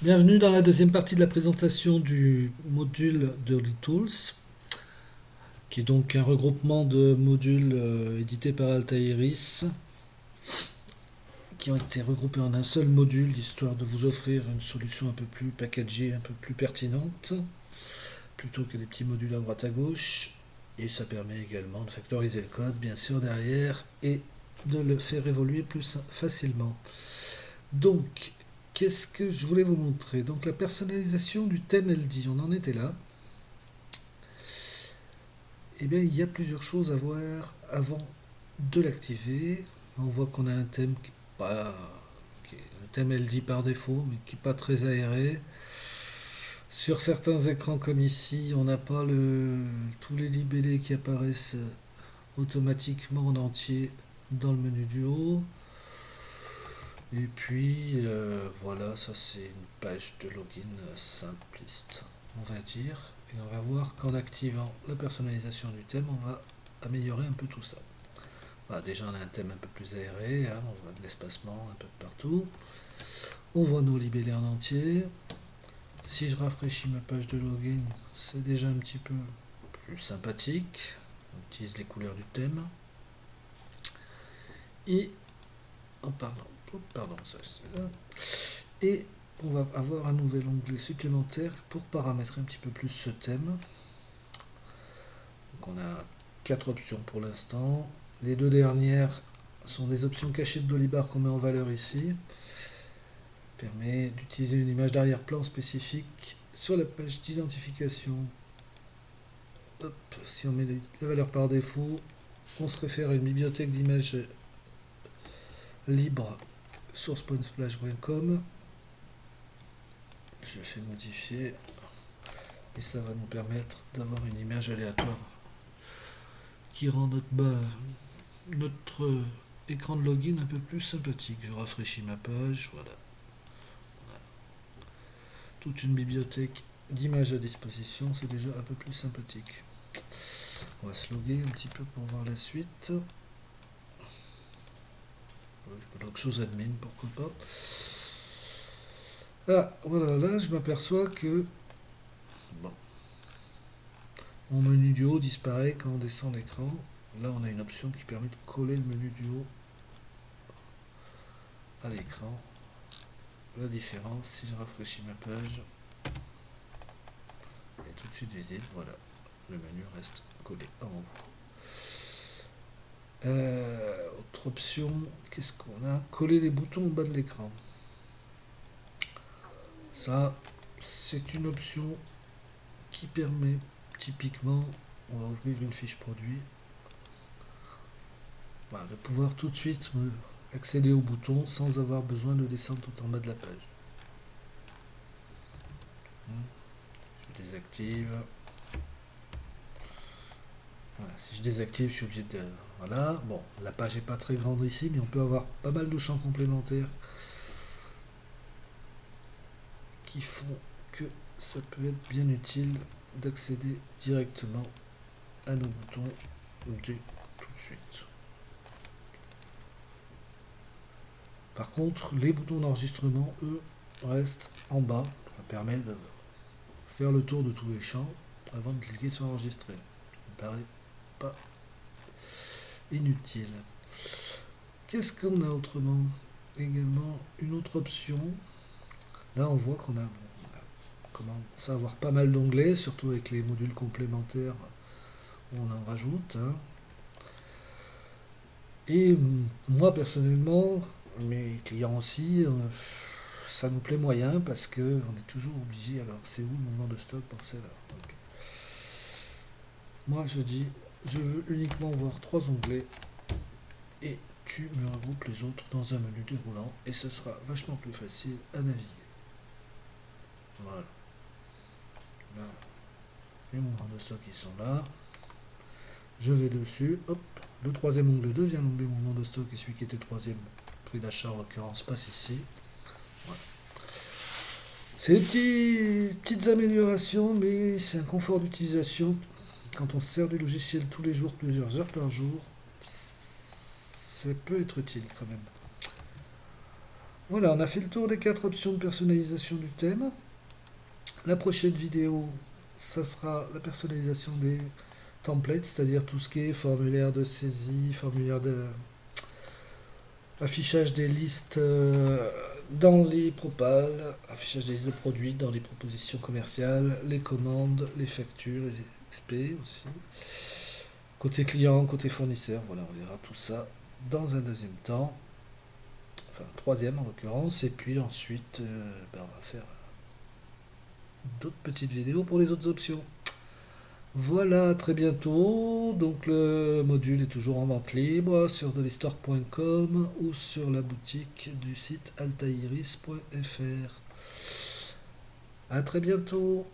Bienvenue dans la deuxième partie de la présentation du module Dirty Tools, qui est donc un regroupement de modules édités par Altairis, qui ont été regroupés en un seul module, histoire de vous offrir une solution un peu plus packagée, un peu plus pertinente, plutôt que les petits modules à droite à gauche. Et ça permet également de factoriser le code, bien sûr, derrière, et de le faire évoluer plus facilement. Donc, qu'est-ce que je voulais vous montrer? Donc, la personnalisation du thème LD, on en était là. Eh bien, il y a plusieurs choses à voir avant de l'activer. On voit qu'on a un thème qui est le thème LD par défaut, mais qui n'est pas très aéré. Sur certains écrans comme ici, on n'a pas tous les libellés qui apparaissent automatiquement en entier dans le menu du haut. Et puis voilà, ça c'est une page de login simpliste, on va dire. Et on va voir qu'en activant la personnalisation du thème, on va améliorer un peu tout ça. Voilà, déjà on a un thème un peu plus aéré, hein, on voit de l'espacement un peu de partout. On voit nos libellés en entier. Si je rafraîchis ma page de login, c'est déjà un petit peu plus sympathique. On utilise les couleurs du thème. Et en parlant, oh, pardon, ça c'est là. Et on va avoir un nouvel onglet supplémentaire pour paramétrer un petit peu plus ce thème. Donc on a 4 options pour l'instant. Les deux dernières sont des options cachées de Dolibar qu'on met en valeur ici. Permet d'utiliser une image d'arrière-plan spécifique sur la page d'identification. Hop, si on met la valeur par défaut, on se réfère à une bibliothèque d'images libre source.splash.com. Je fais modifier et ça va nous permettre d'avoir une image aléatoire qui rend notre écran de login un peu plus sympathique. Je rafraîchis ma page, voilà. Toute une bibliothèque d'images à disposition, c'est déjà un peu plus sympathique. On va se loguer un petit peu pour voir la suite. Je me log sous admin, pourquoi pas. Ah, voilà, là je m'aperçois que bon, mon menu du haut disparaît quand on descend l'écran. Là on a une option qui permet de coller le menu du haut à l'écran. La différence, si je rafraîchis ma page, elle est tout de suite visible, voilà. Le menu reste collé en haut. Autre option, qu'est-ce qu'on a? Coller les boutons au bas de l'écran. Ça, c'est une option qui permet typiquement, on va ouvrir une fiche produit, voilà, de pouvoir tout de suite accéder au bouton sans avoir besoin de descendre tout en bas de la page. Je désactive. Voilà, si je désactive, je suis obligé de. Voilà, bon, la page n'est pas très grande ici, mais on peut avoir pas mal de champs complémentaires qui font que ça peut être bien utile d'accéder directement à nos boutons dès tout de suite. Par contre, les boutons d'enregistrement, eux, restent en bas. Ça permet de faire le tour de tous les champs avant de cliquer sur enregistrer. Ça me paraît pas inutile. Qu'est-ce qu'on a autrement? Également une autre option. Là, on voit on commence à avoir pas mal d'onglets, surtout avec les modules complémentaires où on en rajoute, hein. Et moi, personnellement, mes clients aussi, ça nous plaît moyen parce que on est toujours obligé. Alors, c'est où le mouvement de stock dans celle-là? Ok. Moi, je dis, je veux uniquement voir 3 onglets et tu me regroupes les autres dans un menu déroulant et ce sera vachement plus facile à naviguer. Voilà. Là, les mouvements de stock ils sont là. Je vais dessus, hop, le troisième onglet devient l'onglet mouvement de stock et celui qui était troisième prix d'achat en l'occurrence passe ici. Voilà. C'est des petites améliorations, mais c'est un confort d'utilisation. Quand on se sert du logiciel tous les jours, plusieurs heures par jour, ça peut être utile quand même. Voilà, on a fait le tour des 4 options de personnalisation du thème. La prochaine vidéo, ça sera la personnalisation des templates, c'est-à-dire tout ce qui est formulaire de saisie, formulaire de affichage des listes dans les propals, affichage des listes de produits dans les propositions commerciales, les commandes, les factures, les XP aussi. Côté client, côté fournisseur, voilà, on verra tout ça dans un deuxième temps, enfin un troisième en l'occurrence, et puis ensuite on va faire d'autres petites vidéos pour les autres options. Voilà, à très bientôt. Donc le module est toujours en vente libre sur delistore.com ou sur la boutique du site altairis.fr. À très bientôt.